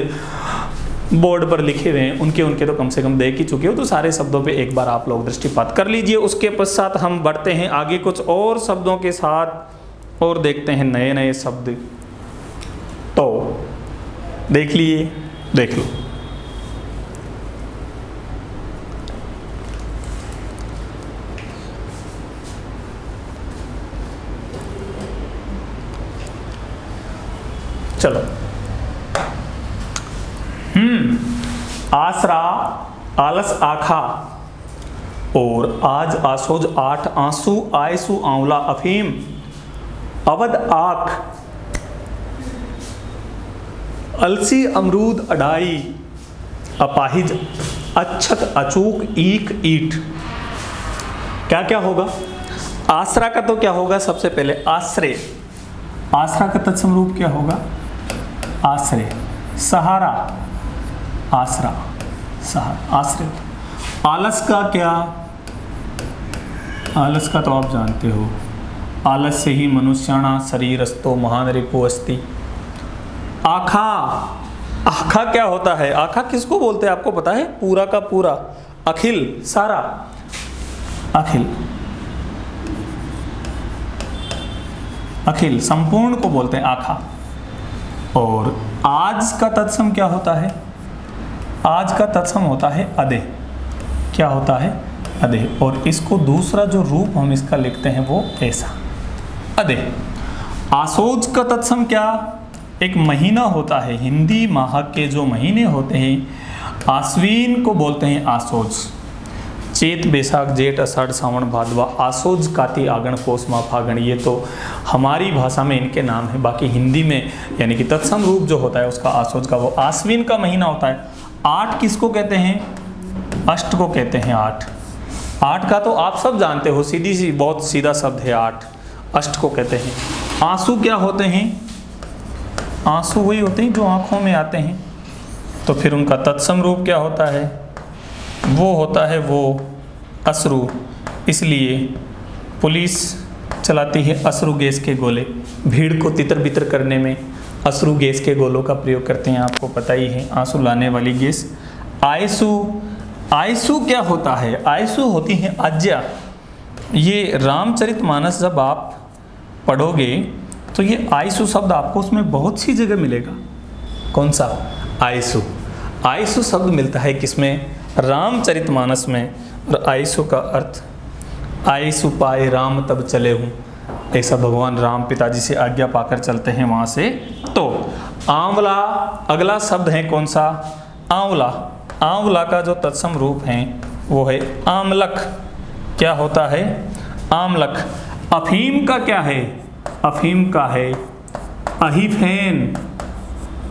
बोर्ड पर लिखे हुए हैं उनके तो कम से कम देख ही चुके हो। तो सारे शब्दों पे एक बार आप लोग दृष्टिपात कर लीजिए। उसके पश्चात हम बढ़ते हैं आगे कुछ और शब्दों के साथ और देखते हैं नए नए शब्द। तो देख लिए, देख लो। चलो। आसरा, आलस, आखा। और आज, आसोज, आठ, आंसू, आयसु, आंवला, अफीम, अवध, आख, अलसी, अमरूद, अडाई, अपाहिज, अच्छत, अचूक, ईख, ईट। क्या क्या होगा? आसरा का तो क्या होगा? सबसे पहले आश्रय। आसरा का तत्सम रूप क्या होगा? आश्रय। सहारा, आसरा, सहारा, आश्रय। आलस का क्या? आलस का तो आप जानते हो, आलस से ही मनुष्याणा शरीरस्तो महान रिपु अस्ति। आखा, आखा क्या होता है? आखा किसको बोलते हैं आपको पता है? पूरा का पूरा, अखिल, सारा, अखिल, अखिल, संपूर्ण को बोलते हैं आखा। और आज का तत्सम क्या होता है? आज का तत्सम होता है अदे। क्या होता है? अदे, और इसको दूसरा जो रूप हम इसका लिखते हैं वो ऐसा, अदे। आसोज का तत्सम क्या, एक महीना होता है, हिंदी माह के जो महीने होते हैं आश्विन को बोलते हैं आसोज। चेत बैसाख जेठ अषाढ़ सावन भादवा, आसोज काती आगन पौष माह फागण, ये तो हमारी भाषा में इनके नाम है। बाकी हिंदी में यानी कि तत्सम रूप जो होता है उसका आसोज का, वो आश्विन का महीना होता है। आठ किसको कहते हैं, अष्ट को कहते हैं। आठ, आठ का तो आप सब जानते हो, सीधी सी बहुत सीधा शब्द है आठ, अष्ट को कहते हैं। आंसू क्या होते हैं, आंसू वही होते हैं जो आंखों में आते हैं, तो फिर उनका तत्सम रूप क्या होता है, वो होता है वो अश्रु। इसलिए पुलिस चलाती है अश्रु गैस के गोले, भीड़ को तितर बितर करने में अश्रु गैस के गोलों का प्रयोग करते हैं, आपको पता ही है, आंसू लाने वाली गैस। आयसु, आयसु क्या होता है, आयसु होती है आज्ञा। ये रामचरितमानस जब आप पढ़ोगे तो ये आयसु शब्द आपको उसमें बहुत सी जगह मिलेगा। कौन सा, आयसु, आयसु शब्द मिलता है किसमें, रामचरितमानस में। और आयसु का अर्थ, आयसु पाए राम तब चले हूँ, ऐसा भगवान राम पिताजी से आज्ञा पाकर चलते हैं वहाँ से। तो आंवला अगला शब्द है कौन सा, आंवला। आंवला का जो तत्सम रूप है वो है आमलक। क्या होता है, आमलक। अफीम का क्या है, अफीम का है अहीफेन,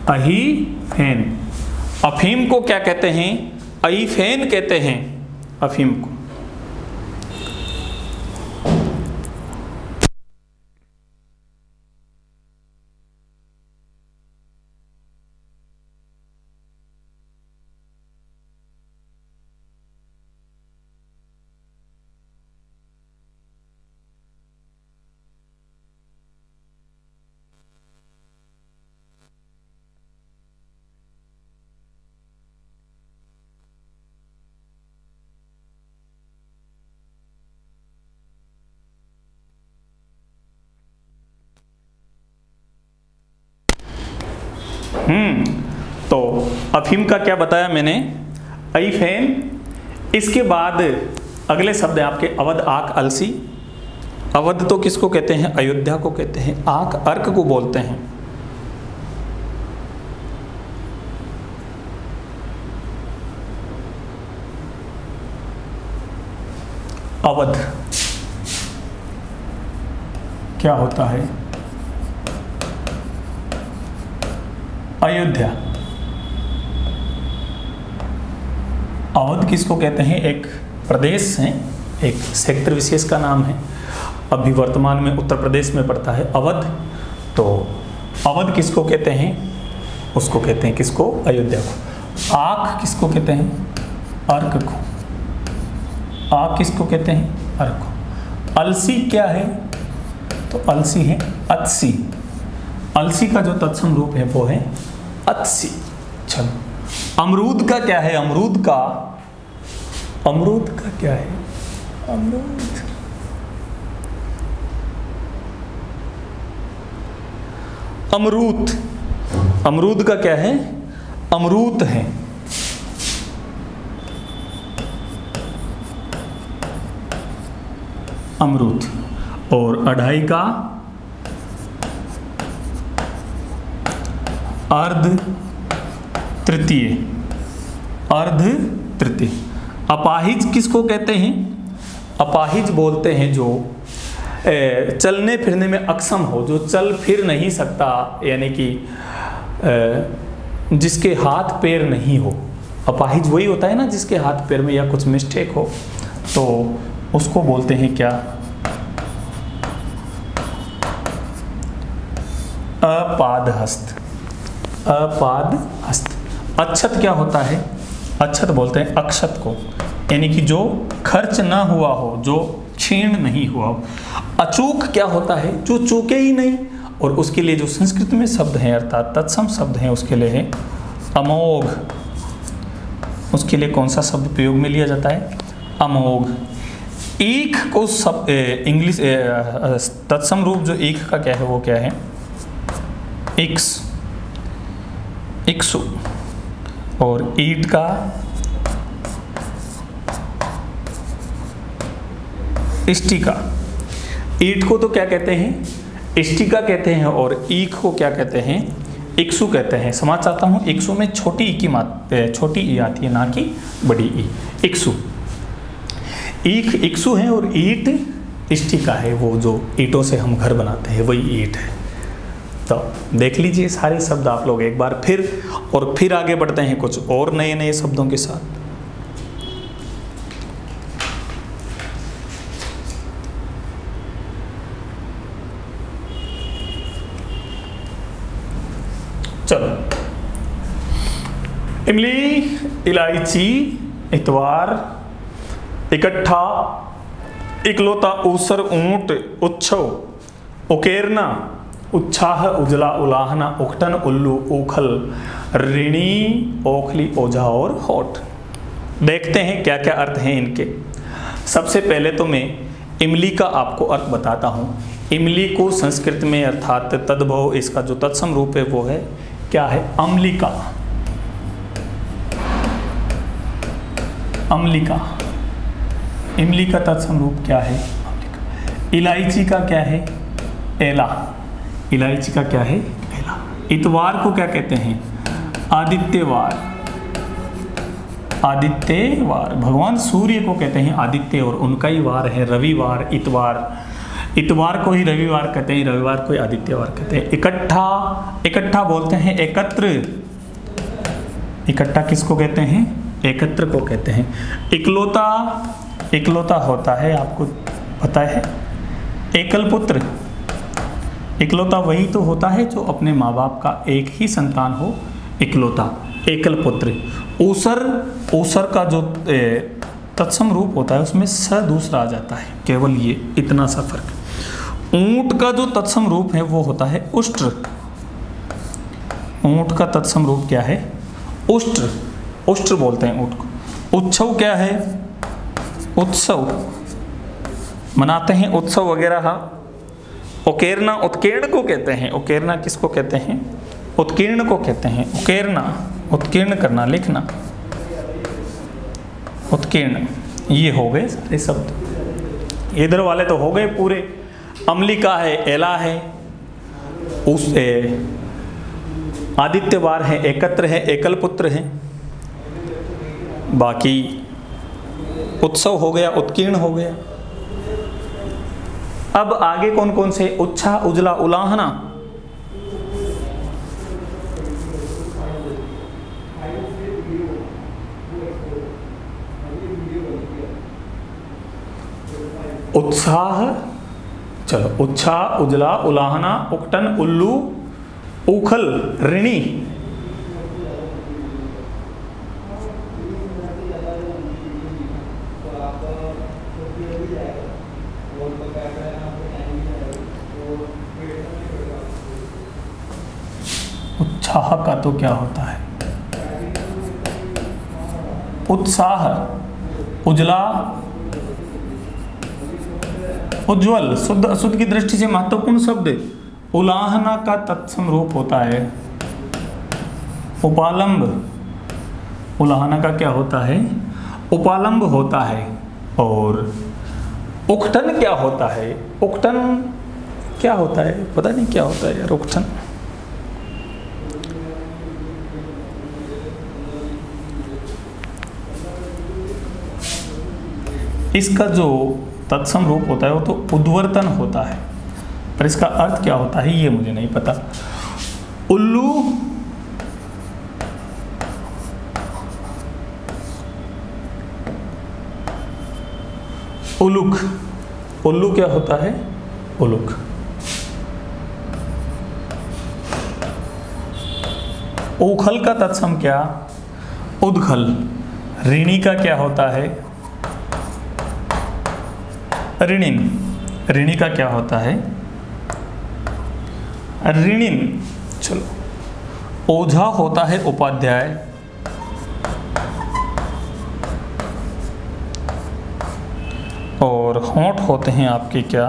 अहीफेन। अफीम को क्या कहते हैं, अहीफेन कहते हैं अफीम को। तो अफीम का क्या बताया मैंने, अईफेन। इसके बाद अगले शब्द है आपके अवध, आक, अलसी। अवध तो किसको कहते हैं, अयोध्या को कहते हैं। आक अर्क को बोलते हैं। अवध क्या होता है, अयोध्या। अवध किसको कहते हैं, एक प्रदेश है, एक क्षेत्र विशेष का नाम है। अभी वर्तमान में उत्तर प्रदेश में पड़ता है अवध। तो अवध किसको कहते हैं, उसको कहते हैं किसको, अयोध्या को। आक किसको कहते हैं, अर्क को। आक किसको कहते हैं, अर्क को। अलसी क्या है, तो अलसी है अत्सी। अलसी का जो तत्सम रूप है वो है अत्सी। चलो, अमरूद का क्या है, अमरूद का, अमरूद का क्या है, अमरूद, अमरूद। अमरूद का क्या है, अमरूद है। अमरूद। और अढ़ाई का अर्ध तृतीय, अर्ध तृतीय। अपाहिज किसको कहते हैं, अपाहिज बोलते हैं जो चलने फिरने में अक्षम हो, जो चल फिर नहीं सकता, यानी कि जिसके हाथ पैर नहीं हो। अपाहिज वही होता है ना जिसके हाथ पैर में या कुछ मिस्टेक हो, तो उसको बोलते हैं क्या, अपादहस्त। अपादहस्त। अक्षत क्या होता है, अक्षत बोलते हैं अक्षत को, यानी कि जो खर्च ना हुआ हो, जो क्षीण नहीं हुआ हो। अचूक क्या होता है, जो चूके ही नहीं। और उसके लिए जो संस्कृत में शब्द हैं अर्थात तत्सम शब्द हैं, उसके लिए है अमोघ। उसके लिए कौन सा शब्द प्रयोग में लिया जाता है, अमोघ। ईख को सब इंग्लिश तत्सम रूप जो ईख का क्या है वो क्या है, इक्स, इक्सु। और ईट का इष्टिका। ईंट को तो क्या कहते हैं, इष्टिका कहते हैं, और ईख को क्या कहते हैं, इक्सु कहते हैं। समझ चाहता हूँ, इक्सु में छोटी ई की छोटी ई आती है, ना कि बड़ी ई। इक्सु, ईख इक्सु है, और ईंट इष्टिका है, वो जो ईंटों से हम घर बनाते हैं वही ईंट है। तो देख लीजिए सारे शब्द आप लोग एक बार फिर, और फिर आगे बढ़ते हैं कुछ और नए नए शब्दों के साथ। चलो, इमली, इलायची, इतवार, इकट्ठा, इकलौता, ऊसर, ऊंट, उत्सव, उकेरना, उत्साह, उजला, उलाहना, उकटन, उल्लू, उखल, ऋणी, ओखली, ओझा और होठ। देखते हैं क्या क्या अर्थ हैं इनके। सबसे पहले तो मैं इमली का आपको अर्थ बताता हूँ। इमली को संस्कृत में अर्थात तद्भव, इसका जो तत्सम रूप है वो है क्या है, अम्लिका। अम्लिका, इमली का तत्सम रूप क्या है, अम्लिका। इलायची का क्या है, एला। इलायची का क्या है, एला। इतवार को क्या कहते हैं, आदित्यवार। आदित्यवार, भगवान सूर्य को कहते हैं आदित्य, और उनका ही वार है रविवार, इतवार। इतवार को ही रविवार कहते हैं, रविवार को ही आदित्यवार कहते हैं। इकट्ठा, इकट्ठा बोलते हैं एकत्र। इकट्ठा किसको कहते हैं, एकत्र को कहते हैं। इकलौता, इकलौता होता है, आपको पता है, एकल पुत्र। इकलौता वही तो होता है जो अपने माँ बाप का एक ही संतान हो, इकलौता, एकल पुत्र। ऊसर, ऊसर का जो तत्सम रूप होता है उसमें स दूसरा आ जाता है, केवल ये इतना सा फर्क। ऊंट का जो तत्सम रूप है वो होता है उष्ट्र। ऊंट का तत्सम रूप क्या है, उष्ट्र। उष्ट्र बोलते हैं ऊंट को। उत्सव क्या है, उत्सव, मनाते हैं उत्सव वगैरह। उकेरना, उत्कीर्ण को कहते हैं। उकेरना किसको कहते हैं, उत्कीर्ण को कहते हैं। उकेरना, उत्कीर्ण करना, लिखना, उत्कीर्ण। ये हो गए सारे शब्द, इधर वाले तो हो गए पूरे। अम्लिका है, एला है, उस आदित्यवार है, एकत्र है, एकल पुत्र है। बाकी उत्सव हो गया, उत्कीर्ण हो गया। अब आगे कौन कौन से, उच्छा, उजला, उलाहना। उत्साह, चलो, उत्साह, उजला, उलाहना, उकटन, उल्लू, उखल, ऋणी। उत्साह का तो क्या होता है, उत्साह, उजला, उज्ज्वल, शुद्ध अशुद्ध की दृष्टि से महत्वपूर्ण शब्द। उलाहना का तत्सम रूप होता है उपालंब। उलाहना का क्या होता है, उपालंब होता है। और उकटन क्या होता है, उकटन क्या होता है, पता नहीं क्या होता है यार उकटन। इसका जो तत्सम रूप होता है वो तो उद्वर्तन होता है, पर इसका अर्थ क्या होता है ये मुझे नहीं पता। उल्लू, उलुक। उल्लू क्या होता है, उलुक। उखल का तत्सम क्या, उद्खल। ऋणी का क्या होता है, ऋणिन। ऋणी का क्या होता है, ऋणिन। चलो, ओझा होता है उपाध्याय। और होंठ होते हैं आपके क्या,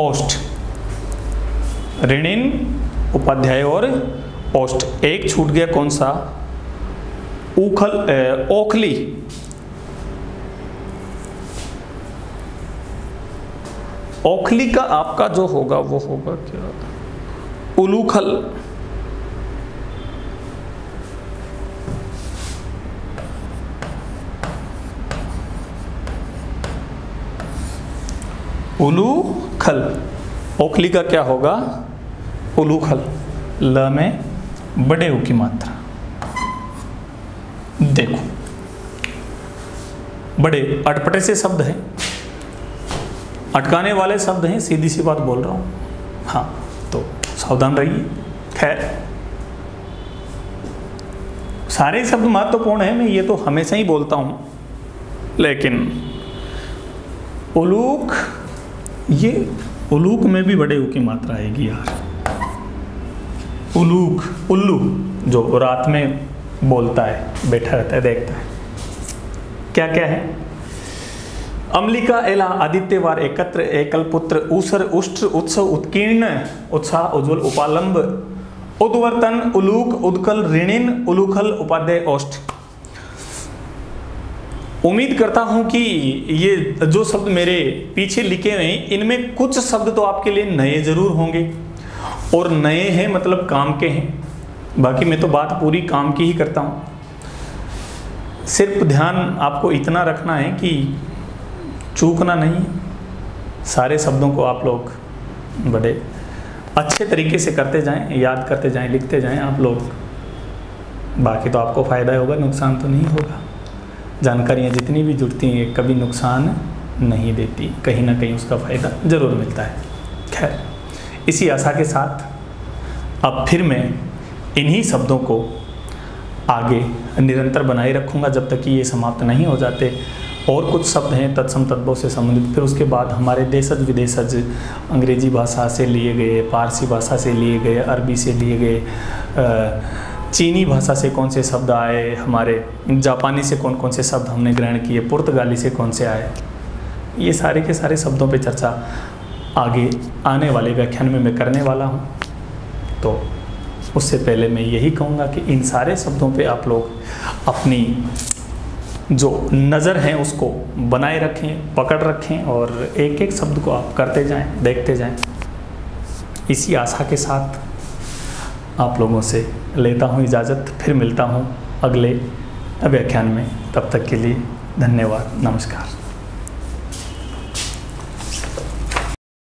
ओष्ठ। ऋणिन, उपाध्याय और ओष्ठ। एक छूट गया, कौन सा, उखल, ओखली। ओखली का आपका जो होगा वो होगा क्या, उलूखल। उलूखल। ओखली का क्या होगा, उलूखल। ल में बड़े ऊ की मात्रा। देखो बड़े अटपटे से शब्द हैं, अटकाने वाले शब्द हैं, सीधी सी बात बोल रहा हूं। हाँ तो सावधान रहिए। खैर सारे शब्द महत्वपूर्ण हैं, मैं ये तो हमेशा ही बोलता हूं, लेकिन उलूक, ये उलूक में भी बड़े ऊ की मात्रा आएगी यार। उलूक, उल्लू जो रात में बोलता है, बैठा रहता है, देखता है। क्या क्या है, अम्लिका, एला, आदित्यवार, एकत्र, एकल, पुत्र, ऊसर, उष्ट्र, उत्सव, उत्कीर्ण, उत्साह, उज्ज्वल, उपालंब, उद्वर्तन, उलूक, उदकल, ऋणिन, उलूखल, उपाध्याय, ओष्ठ। उम्मीद करता हूं कि ये जो शब्द मेरे पीछे लिखे हुए हैं, इनमें कुछ शब्द तो आपके लिए नए जरूर होंगे, और नए हैं मतलब काम के हैं। बाकी मैं तो बात पूरी काम की ही करता हूं। सिर्फ ध्यान आपको इतना रखना है कि चूकना नहीं। सारे शब्दों को आप लोग बड़े अच्छे तरीके से करते जाएं, याद करते जाएं, लिखते जाएं आप लोग। बाकी तो आपको फ़ायदा होगा, नुकसान तो नहीं होगा। जानकारियाँ जितनी भी जुड़ती हैं कभी नुकसान नहीं देती, कहीं ना कहीं उसका फ़ायदा ज़रूर मिलता है। खैर इसी आशा के साथ अब फिर मैं इन्हीं शब्दों को आगे निरंतर बनाए रखूँगा जब तक कि ये समाप्त नहीं हो जाते। और कुछ शब्द हैं तत्सम तद्भव से संबंधित, फिर उसके बाद हमारे देशज विदेशज, अंग्रेजी भाषा से लिए गए, पारसी भाषा से लिए गए, अरबी से लिए गए, चीनी भाषा से कौन से शब्द आए, हमारे जापानी से कौन कौन से शब्द हमने ग्रहण किए, पुर्तगाली से कौन से आए, ये सारे के सारे शब्दों पे चर्चा आगे आने वाले व्याख्यान में मैं करने वाला हूँ। तो उससे पहले मैं यही कहूँगा कि इन सारे शब्दों पे आप लोग अपनी जो नज़र है उसको बनाए रखें, पकड़ रखें, और एक एक शब्द को आप करते जाएं, देखते जाएं। इसी आशा के साथ आप लोगों से लेता हूं इजाज़त, फिर मिलता हूं अगले व्याख्यान में। तब तक के लिए धन्यवाद, नमस्कार।